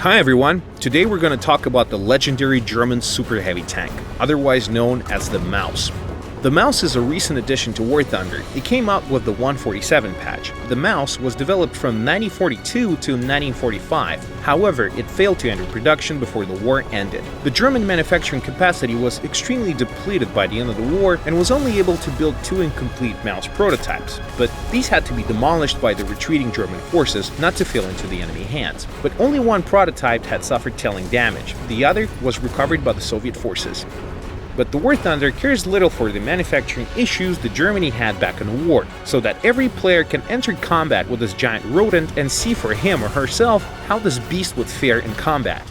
Hi everyone, today we're going to talk about the legendary German super heavy tank, otherwise known as the Maus. The Maus is a recent addition to War Thunder. It came out with the 147 patch. The Maus was developed from 1942 to 1945, however it failed to enter production before the war ended. The German manufacturing capacity was extremely depleted by the end of the war and was only able to build 2 incomplete Maus prototypes, but these had to be demolished by the retreating German forces not to fall into the enemy hands. But only one prototype had suffered telling damage, the other was recovered by the Soviet forces. But the War Thunder cares little for the manufacturing issues that Germany had back in the war, so that every player can enter combat with this giant rodent and see for him or herself how this beast would fare in combat.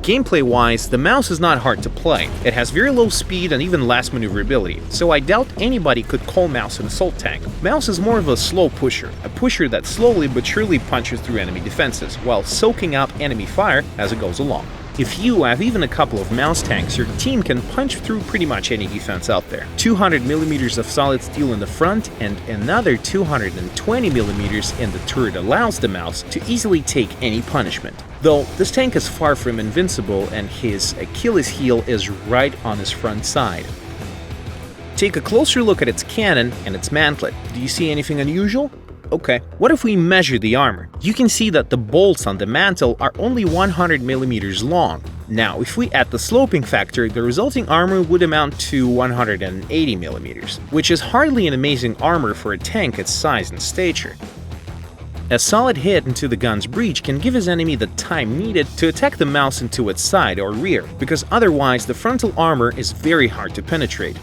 Gameplay-wise, the Maus is not hard to play. It has very low speed and even less maneuverability, so I doubt anybody could call Maus an assault tank. Maus is more of a slow pusher, a pusher that slowly but surely punches through enemy defenses, while soaking up enemy fire as it goes along. If you have even a couple of Maus tanks, your team can punch through pretty much any defense out there. 200mm of solid steel in the front and another 220mm in the turret allows the Maus to easily take any punishment. Though this tank is far from invincible and his Achilles heel is right on his front side. Take a closer look at its cannon and its mantlet. Do you see anything unusual? Okay, what if we measure the armor? You can see that the bolts on the mantle are only 100mm long. Now, if we add the sloping factor, the resulting armor would amount to 180mm, which is hardly an amazing armor for a tank its size and stature. A solid hit into the gun's breech can give his enemy the time needed to attack the Maus into its side or rear, because otherwise the frontal armor is very hard to penetrate.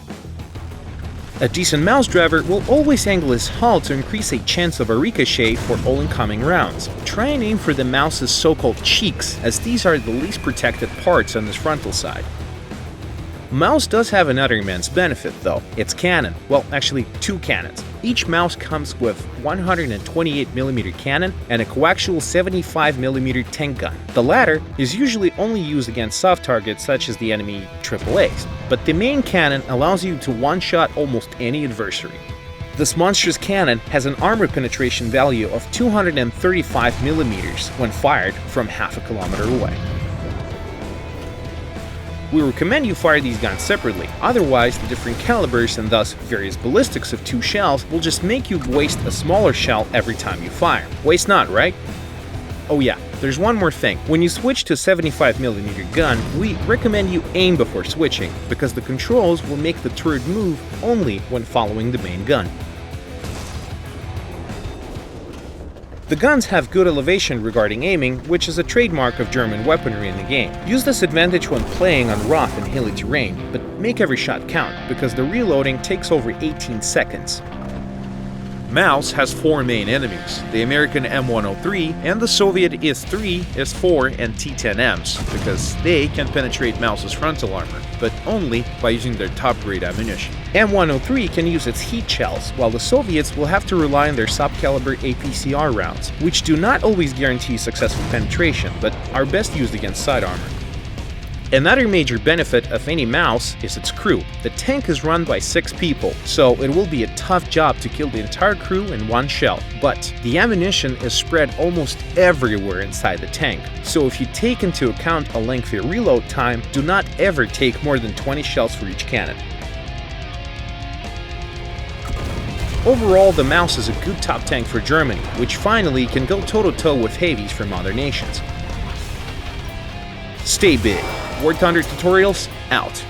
A decent Maus driver will always angle his hull to increase a chance of a ricochet for all incoming rounds. Try and aim for the Maus's so-called cheeks, as these are the least protected parts on his frontal side. Maus does have another immense benefit though, its cannon. Well, actually 2 cannons. Each Maus comes with 128mm cannon and a coaxial 75mm tank gun. The latter is usually only used against soft targets such as the enemy AAAs, but the main cannon allows you to one-shot almost any adversary. This monstrous cannon has an armor penetration value of 235mm when fired from half a kilometer away. We recommend you fire these guns separately, otherwise the different calibers and thus various ballistics of 2 shells will just make you waste a smaller shell every time you fire. Waste not, right? Oh yeah, there's one more thing. When you switch to a 75mm gun, we recommend you aim before switching, because the controls will make the turret move only when following the main gun. The guns have good elevation regarding aiming, which is a trademark of German weaponry in the game. Use this advantage when playing on rough and hilly terrain, but make every shot count, because the reloading takes over 18 seconds. Maus has 4 main enemies, the American M103 and the Soviet IS-3, IS-4, and T-10Ms, because they can penetrate Maus's frontal armor, but only by using their top-grade ammunition. M103 can use its heat shells, while the Soviets will have to rely on their sub-caliber APCR rounds, which do not always guarantee successful penetration, but are best used against side armor. Another major benefit of any Maus is its crew. The tank is run by 6 people, so it will be a tough job to kill the entire crew in one shell. But the ammunition is spread almost everywhere inside the tank, so if you take into account a lengthy reload time, do not ever take more than 20 shells for each cannon. Overall, the Maus is a good top tank for Germany, which finally can go toe-to-toe with heavies from other nations. Stay big. War Thunder Tutorials out.